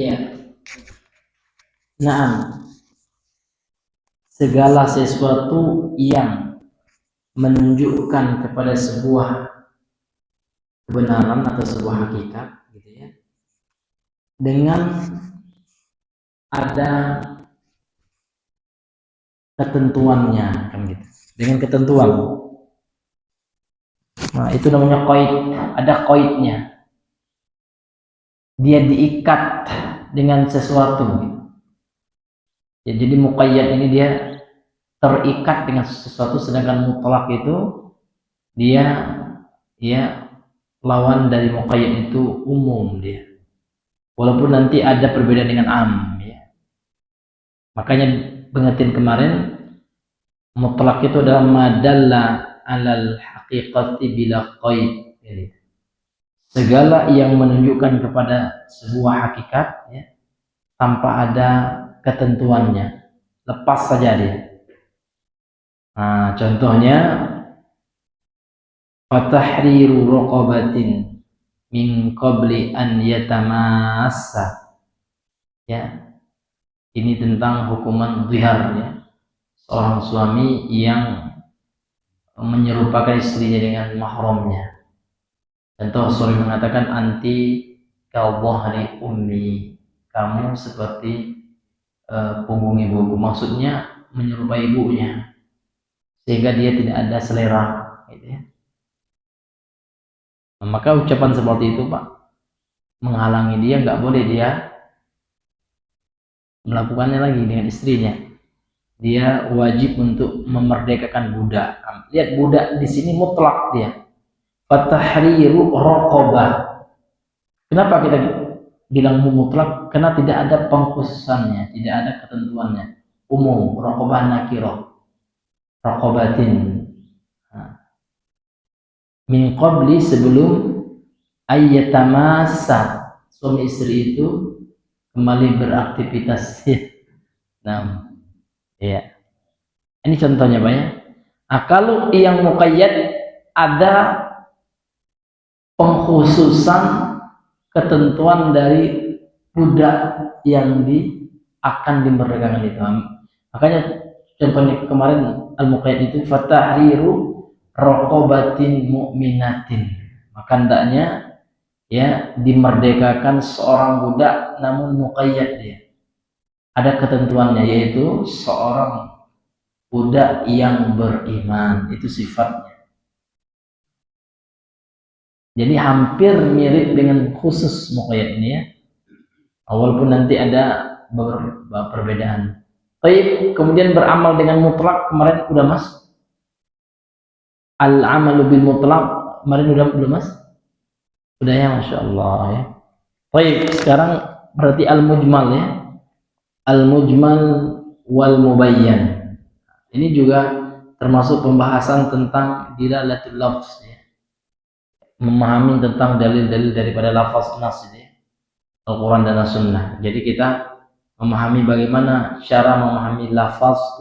Ya, nah, segala sesuatu yang menunjukkan kepada sebuah kebenaran atau sebuah hakikat, gitu ya, dengan ada ketentuannya, kan gitu. Dengan ketentuan. Nah, itu namanya qaid. Ada qaidnya. Dia diikat dengan sesuatu. Ya, jadi muqayyad ini dia terikat dengan sesuatu, sedangkan mutlak itu dia lawan dari muqayyad itu umum dia. Walaupun nanti ada perbedaan dengan am ya. Makanya pengertian kemarin mutlak itu adalah madalla alal haqiqati bila qaid. Jadi, segala yang menunjukkan kepada sebuah hakikat ya, tanpa ada ketentuannya, lepas saja dia. Nah, contohnya fatahriru raqabatin min qabli an yatamassa. Ya, ini tentang hukuman zihar ya. Seorang suami yang menyerupakan istrinya dengan mahramnya. Contoh Rasul mengatakan anti kawahri ummi, kamu seperti punggung ibuku, maksudnya menyerupai ibunya sehingga dia tidak ada selera gitu ya. Nah, maka ucapan seperti itu Pak menghalangi dia, nggak boleh dia melakukannya lagi dengan istrinya. Dia wajib untuk memerdekakan budak. Lihat, budak di sini mutlak dia. Fatahriru raqabah. Kenapa kita bilang mutlak? Karena tidak ada pengkhususannya, tidak ada ketentuannya. Umum, raqabah nakirah. Raqabatin. Min qabli, sebelum ayyatamasa, suami istri itu kembali beraktivitas. Nah, ya. Ini contohnya Pak ya. Nah, kalau yang muqayyad ada pengkhususan ketentuan dari budak yang akan dimerdekakan itu. Makanya contohnya kemarin al-muqayyad itu fatahriru raqabatin mu'minatin. Maka hendaknya ya dimerdekakan seorang budak, namun muqayyad dia. Ada ketentuannya, yaitu seorang budak yang beriman, itu sifatnya. Jadi hampir mirip dengan khusus muqayyad ini ya. Walaupun nanti ada beberapa perbedaan. Baik, kemudian beramal dengan mutlak kemarin udah Mas. Al-amalu bil mutlak kemarin udah belum Mas? Udah ya, Masya Allah ya. Baik, sekarang berarti al-mujmal ya. Al-mujmal wal mubayyan. Ini juga termasuk pembahasan tentang dilalatul lafz ya. Memahami tentang dalil-dalil daripada lafaz nas ini, Al-Quran dan As-Sunnah. Jadi kita memahami bagaimana cara memahami lafaz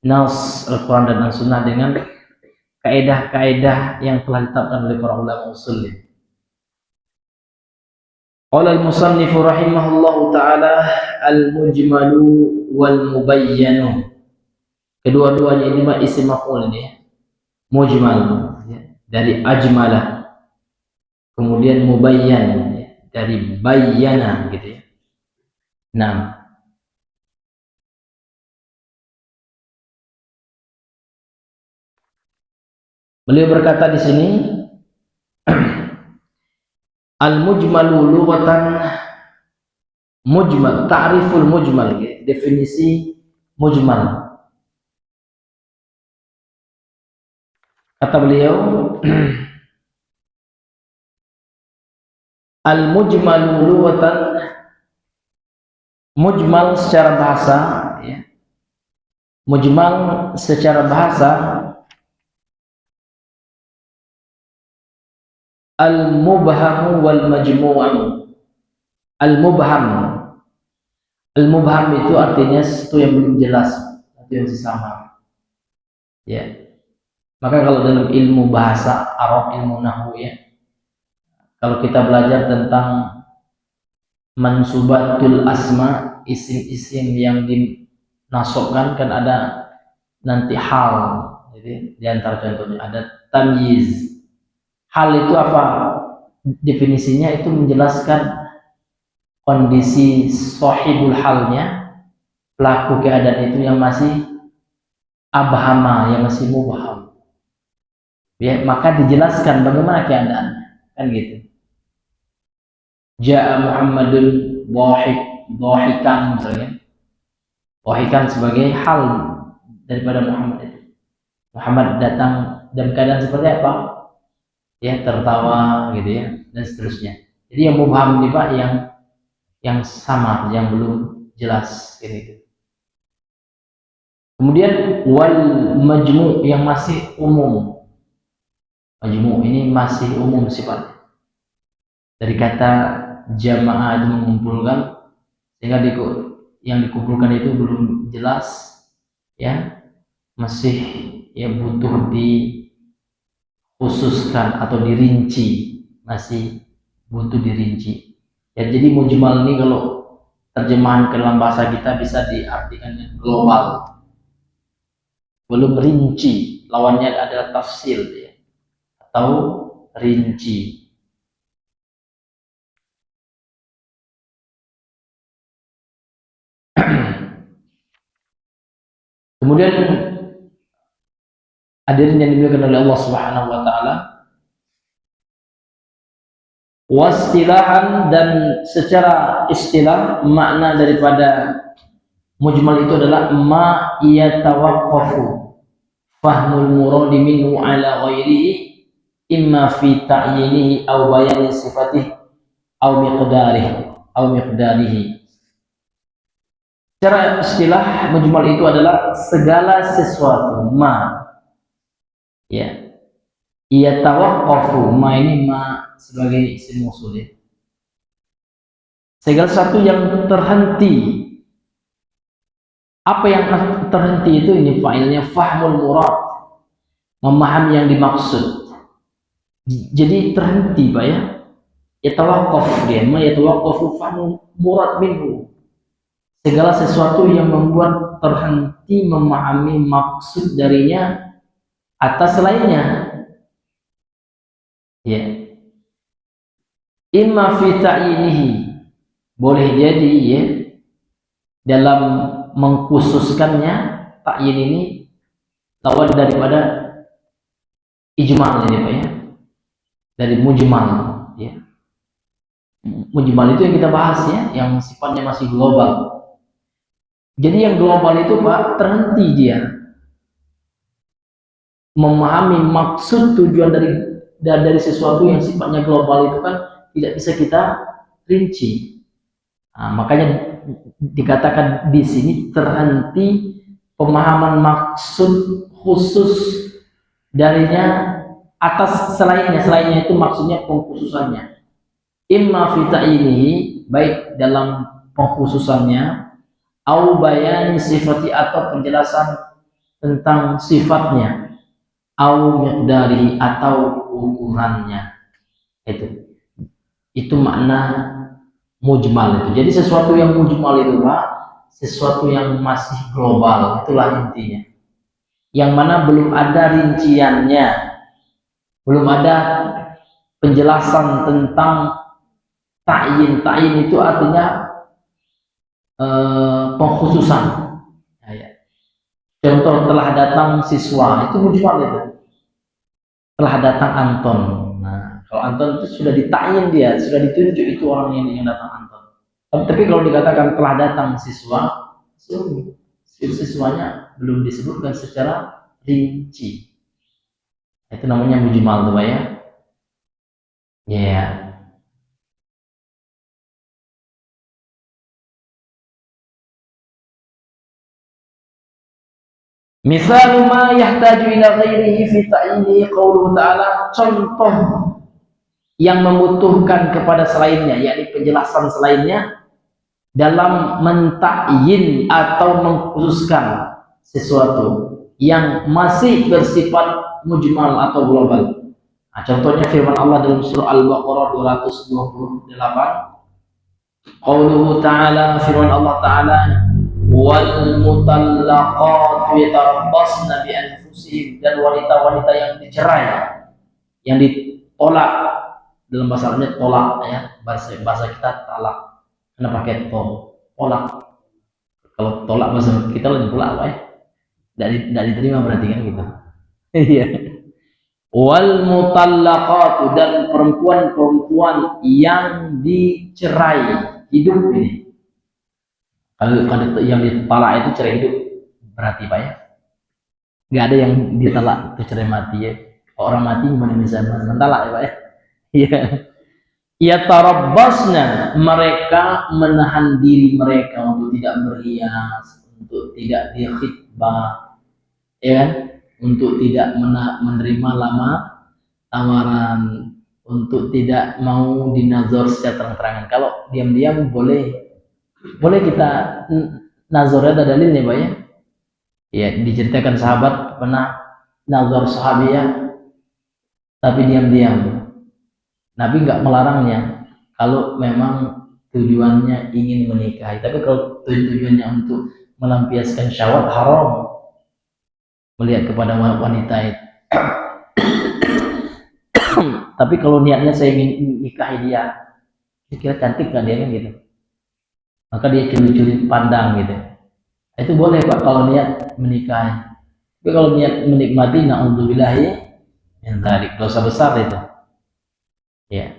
nas Al-Quran dan As-Sunnah dengan kaedah-kaedah yang telah ditetapkan oleh para ulama usul. Qala al-musannif rahimahullahu taala al-mujmalu wal mubayyanu. Kedua-duanya ini mah isim maf'ul ini ya. Mujmal ya, dari ajmalah. Kemudian mubayyan ya, dari bayyana gitu ya. Nah, beliau berkata di sini al-mujmalu lughatan, mujmal, ta'riful mujmal ya, definisi mujmal. Kata beliau al-mujmalu lughatan, mujmal secara bahasa ya. Mujmal secara bahasa al-mubham wal majmu'am. Al-mubham. Al-mubham itu artinya sesuatu yang belum jelas, sesuatu yang samar. Ya. Maka kalau dalam ilmu bahasa Arab, ilmu nahwu ya, kalau kita belajar tentang mansubatul asma, isim-isim yang dinasabkan kan ada nanti hal. Jadi di antara contohnya ada tamyiz. Hal itu apa? Definisinya itu menjelaskan kondisi sahibul halnya, pelaku keadaan itu yang masih abhama, yang masih mubham. Ya, maka dijelaskan bagaimana keadaannya, kan gitu. Ja'a Muhammadun dhahikan misalnya. Dhahikan sebagai hal daripada Muhammad itu. Muhammad datang dalam keadaan seperti apa? Ya, tertawa gitu ya, dan seterusnya. Jadi yang mubham ini Pak, yang sama, yang belum jelas gitu. Kemudian wal majmu' yang masih umum. Majmu' ini masih umum sifatnya. Dari kata jamaah itu mengumpulkan, sehingga yang dikumpulkan itu belum jelas, ya, masih ya butuh dikhususkan atau dirinci, masih butuh dirinci. Ya, jadi mujmal ini kalau terjemahan ke dalam bahasa kita bisa diartikan global, belum rinci, lawannya adalah tafsil ya, atau rinci. Kemudian hadirin yang dimuliakan oleh Allah Subhanahu wa taala, wastilahan, dan secara istilah makna daripada mujmal itu adalah ma yatawaqqafu fahmul muradi minhu ala ghairihi imma fi ta'yinihi aw bayani sifatihi aw miqdarihi. Secara istilah mujmal itu adalah segala sesuatu ya, ia tawaqqafu, ma ini ma sebagai isim mausul ya, segala sesuatu yang terhenti. Apa yang terhenti itu, ini fa'ilnya fahmul murad, memahami yang dimaksud. Jadi terhenti Pak ya, yatawaqqaf dia, ma yatawaqqafu fahmul murad minhu, segala sesuatu yang membuat terhenti memahami maksud darinya atas lainnya. Ya. Imma fi ta'yinihi, boleh jadi ya dalam mengkhususkannya, ta'yin ini lawan daripada ijmal ini Pak ya, dari mujmal ya. Mujmal itu yang kita bahas ya, yang sifatnya masih global. Jadi yang global itu Pak, terhenti dia memahami maksud tujuan dari sesuatu yang sifatnya global itu kan tidak bisa kita rinci. Nah, makanya dikatakan di sini terhenti pemahaman maksud khusus darinya atas selainnya itu maksudnya pengkhususannya. Imma fi ta'yinihi, baik dalam pengkhususannya, au bayani sifati, atau penjelasan tentang sifatnya, au miqdarihi, atau ukurannya. Itu makna mujmal itu. Jadi sesuatu yang mujmal itu Pak, sesuatu yang masih global, itulah intinya. Yang mana belum ada rinciannya, belum ada penjelasan tentang ta'yin. Ta'yin itu artinya pengkhususan. Contoh, telah datang siswa, itu mujmal itu. Telah datang Anton. Nah, kalau Anton itu sudah ditakyin, dia sudah ditunjuk itu orang yang datang Anton. Tapi kalau dikatakan telah datang siswa, siswanya belum disebutkan secara rinci. Itu namanya mujmal tuh Pak ya. Ya. Misal ma yahtaju ila ghairihi fi ta'yinihi qauluhu ta'ala, contoh yang membutuhkan kepada selainnya, yakni penjelasan selainnya dalam mentakyin atau mengkhususkan sesuatu yang masih bersifat mujmal atau global. Nah, contohnya firman Allah dalam surah Al-Baqarah 228, Qauluhu ta'ala, firman Allah Ta'ala, wal mutallaqat yatarabbasna bi anfusihim, dan wanita-wanita yang dicerai, yang ditolak, dalam bahasa Arabnya tolak ya, bahasa kita talak, karena pakai tolak. Kalau tolak bahasa kita lebih tolak apa ya? Tidak diterima berarti kan gitu. Iya. Wal mutallaqat, dan perempuan-perempuan yang dicerai hidup ini. Kalau yang ditalak itu cerai hidup berarti Pak ya? Nggak ada yang ditalak itu cerai mati ya. Orang mati gimana bisa mentalak ya Pak ya? Iya. Ya tarabbasna, mereka menahan diri mereka untuk tidak berhias, untuk tidak dikhitbah, ya kan? Untuk tidak menerima lama tawaran, untuk tidak mau dinazor secara terang-terangan. Kalau diam-diam boleh kita nazornya ada dalilnya Pak ya? Ya diceritakan sahabat pernah nazar sahabiah tapi diam-diam. Nabi nggak melarangnya kalau memang tujuannya ingin menikahi. Tapi kalau tujuannya untuk melampiaskan syahwat, haram melihat kepada wanita itu. Tapi kalau niatnya saya ingin nikahi dia, kira cantik kan dia kan gitu, maka dia curi-curi pandang gitu, itu boleh Pak kalau niat menikahi. Tapi kalau niat menikmati, na'udzubillahi min dzalik, dosa besar itu ya.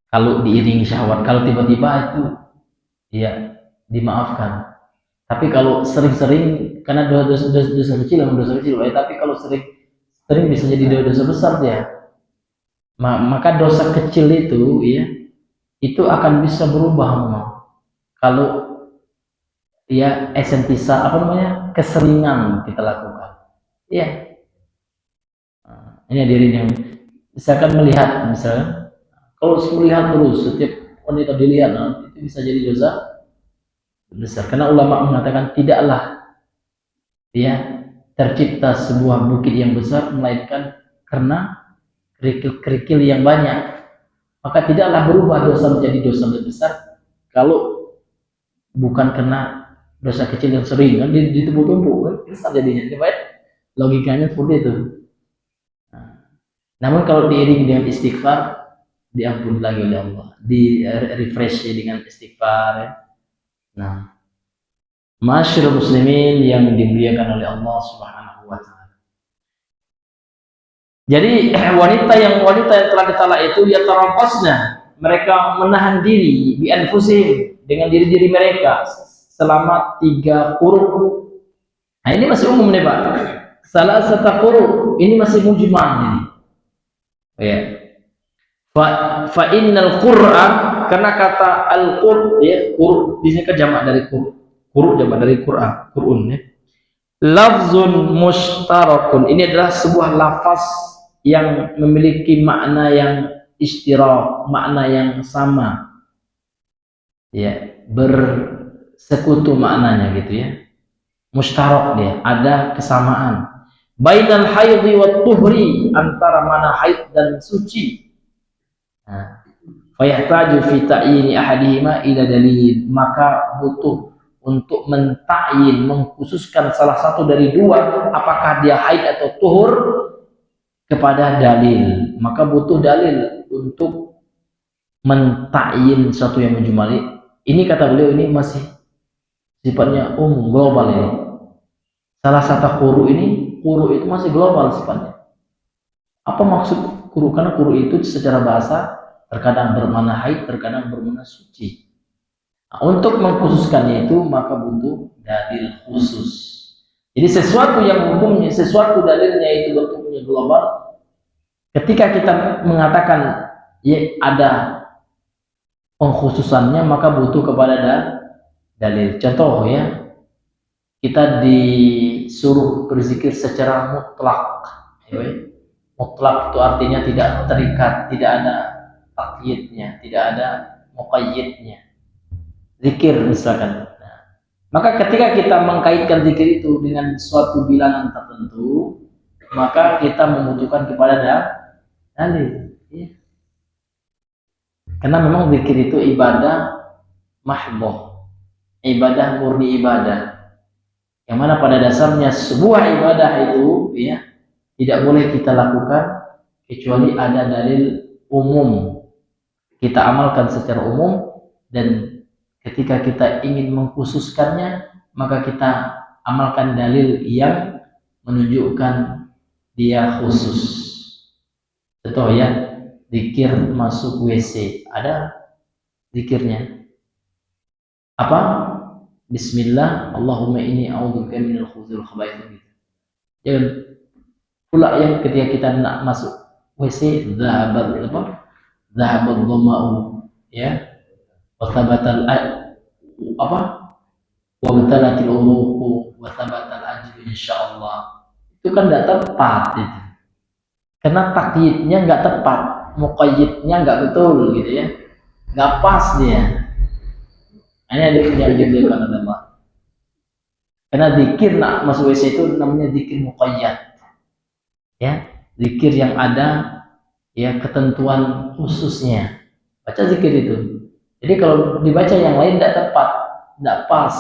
Kalau diiringi syahwat, kalau tiba-tiba itu ya dimaafkan. Tapi kalau sering-sering, karena dosa kecil memang dosa kecil ya, tapi kalau sering bisa jadi dosa besar dia. Maka dosa kecil itu ya, itu akan bisa berubah memang kalau ya esentisa apa namanya, keseringan kita lakukan ya. Ini hadirin yang misalkan melihat, misalnya kalau melihat terus setiap wanita dilihat, itu bisa jadi dosa besar, karena ulama mengatakan tidaklah ya tercipta sebuah bukit yang besar melainkan karena kerikil-kerikil yang banyak. Maka tidaklah berubah dosa menjadi dosa besar kalau bukan karena dosa kecil yang sering kan ditumpuk-tumpuk kan besar jadinya. Logikanya seperti itu. Namun kalau diiringi dengan istighfar, diampuni lagi oleh Allah, di refresh dengan istighfar ya. Nah, masyarakat muslimin yang dimuliakan oleh Allah Subhanahu wa taala. Jadi wanita yang telah ditalak itu ya tarabbasna, mereka menahan diri bi anfusihim, dengan diri-diri mereka selama 3 quru. Nah, ini masih umum nih Pak. Salah satu quru ini masih mujmal ini. Ya. Fa innal Qur'an, karena kata al-qur ya, qur di sini kan jamak dari qur jamak dari Qur'an ya. Lafzun mushtarakun, ini adalah sebuah lafaz yang memiliki makna yang istirak, makna yang sama ya, bersekutu maknanya gitu ya. Mushtarak dia, ada kesamaan. Bainal haidhi wat tuhri, antara mana haid dan suci. Fayahtaju fi ta'yini ahadihima ila dalil, maka butuh untuk mentakyin, mengkhususkan salah satu dari dua, apakah dia haid atau tuhur, kepada dalil. Maka butuh dalil untuk mentakyin satu yang menjumali. Ini kata beliau ini masih sifatnya umum, global ini. Salah satu quru itu masih global sifatnya. Apa maksud quru? Karena quru itu secara bahasa terkadang bermakna haid, terkadang bermakna suci. Nah, untuk mengkhususkannya itu maka butuh dalil khusus. Jadi sesuatu yang umumnya, sesuatu dalilnya itu bentuknya global. Ketika kita mengatakan ya ada pengkhususannya, maka butuh kepada dalil. Contoh ya, kita disuruh berzikir secara mutlak. Mutlak itu artinya tidak terikat, tidak ada takyidnya, tidak ada muqayyidnya. Zikir misalkan. Nah, maka ketika kita mengkaitkan zikir itu dengan suatu bilangan tertentu, maka kita membutuhkan kepada dalil. Ya. Karena memang zikir itu ibadah mahdoh, ibadah murni ibadah. Yang mana pada dasarnya sebuah ibadah itu ya tidak boleh kita lakukan kecuali ada dalil umum. Kita amalkan secara umum, dan ketika kita ingin mengkhususkannya maka kita amalkan dalil yang menunjukkan dia khusus. Contoh ya, zikir masuk WC, ada zikirnya. Apa? Bismillah, Allahumma inni a'udzubika minal khubuthi wal khaba'ith gitu. Jangan pula yang ketika kita nak masuk WC, zahabat apa? Zahabat dhama'u ya. Wa thabatal apa? Wa batalatil uruqu wa thabatal ajru insyaallah. Itu kan tidak tepat itu. Karena takyidnya nggak tepat, muqayyidnya nggak betul gitu ya. Nggak pas dia. Ini ada yang diajarkan Allah. Karena zikir nak masuk WC itu namanya zikir muqayyad. Ya, zikir yang ada ya ketentuan khususnya. Baca zikir itu. Jadi kalau dibaca yang lain tidak tepat, tidak pas.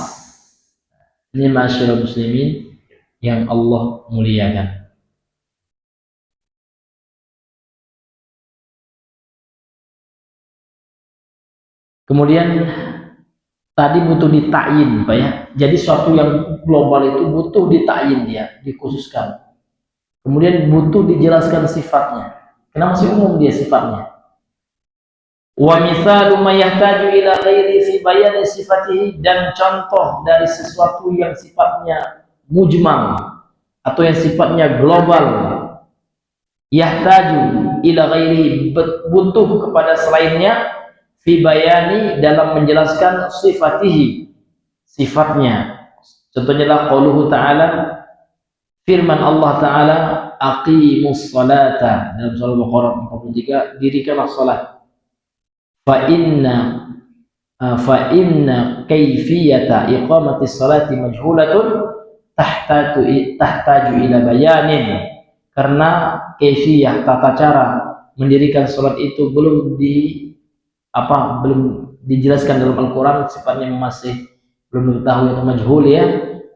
Ini masyarakat muslimin yang Allah muliakan. Kemudian tadi butuh ditakyin, Pak ya. Jadi suatu yang global itu butuh ditakyin dia, dikhususkan. Kemudian butuh dijelaskan sifatnya. Karena masih umum dia sifatnya. Wa mithalu ma yahtaju ila ghairi fi bayani sifatihi, dan contoh dari sesuatu yang sifatnya mujmal atau yang sifatnya global, yahtaju ila ghairi, butuh kepada selainnya, fi bayani, dalam menjelaskan sifatihi, sifatnya. Contohnya lah qauluhu ta'ala, firman Allah Ta'ala, aqimus salata, dalam surah Al-Baqarah 43, dirikanlah salat. Fa inna kaifiyata iqamati salati majhulatun tahtaju ila bayanin, karena kaifiyah, tata cara mendirikan salat itu belum dijelaskan dalam Al-Quran, sifatnya masih belum diketahui atau majhul ya,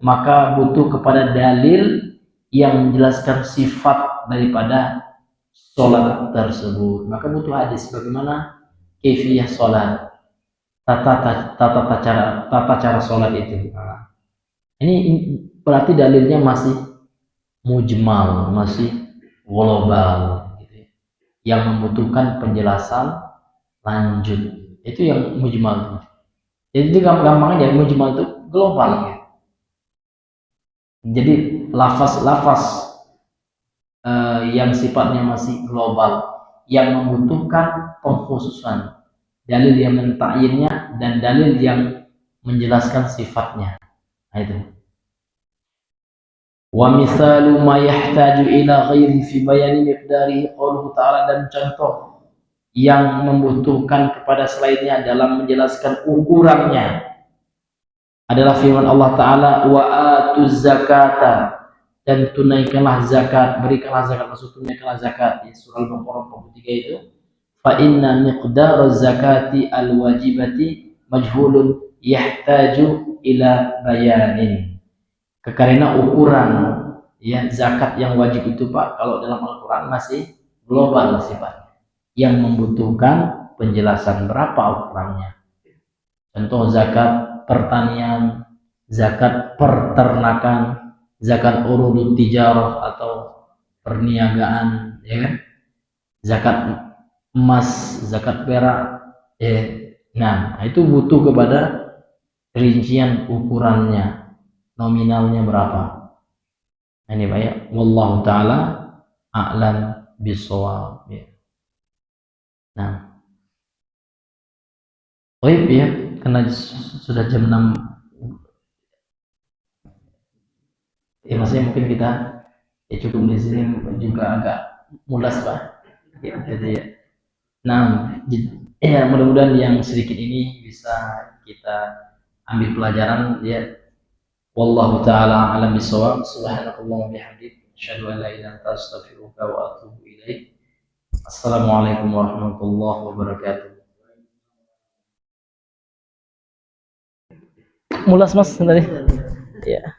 maka butuh kepada dalil yang menjelaskan sifat daripada sholat tersebut. Maka butuh hadis bagaimana kaifiyah sholat, tata cara sholat itu. Nah, ini berarti dalilnya masih mujmal, masih global gitu ya, yang membutuhkan penjelasan lanjut. Itu yang mujmal. Jadi gampang aja, mujmal itu global ya. Jadi lafaz-lafaz yang sifatnya masih global, yang membutuhkan pengkhususan, dalil yang mentakyinnya dan dalil yang menjelaskan sifatnya. Nah, itu. Wa mithalu ma yahtaju ila ghairi fi bayani miqdarihi qauluhu ta'ala, dan contoh yang membutuhkan kepada selainnya dalam menjelaskan ukurannya adalah firman Allah Ta'ala, wa atuz zakata, dan tunaikanlah zakat, berikanlah zakat, maksud tunaikanlah zakat di surah Al-Baqarah 43 itu, fa inna miqdar zakati al-wajibati majhulun yahtaju ila bayanin, karena ukuran ya zakat yang wajib itu Pak, kalau dalam Al-Quran masih global sifatnya, yang membutuhkan penjelasan berapa ukurannya. Contoh zakat pertanian, zakat peternakan, zakat urudut tijarah atau perniagaan, ya kan? Zakat emas, zakat perak, nah itu butuh kepada rincian ukurannya, nominalnya berapa. Ini Pak ya, wallahu taala a'lam bishawab ya. Nah, baik ya, karena sudah jam 6 ya, maksudnya mungkin kita ya cukup di sini juga agak mulas Pak ya, gitu ya. Nah, ya mudah-mudahan yang sedikit ini bisa kita ambil pelajaran ya. Wallahu taala a'lam bishawab. Subhanakallahumma bihamdik, asyhadu an la ilaha illa anta, astaghfiruka wa atubu ilaik. Assalamualaikum warahmatullahi wabarakatuh. mulas mas tadi. Ya.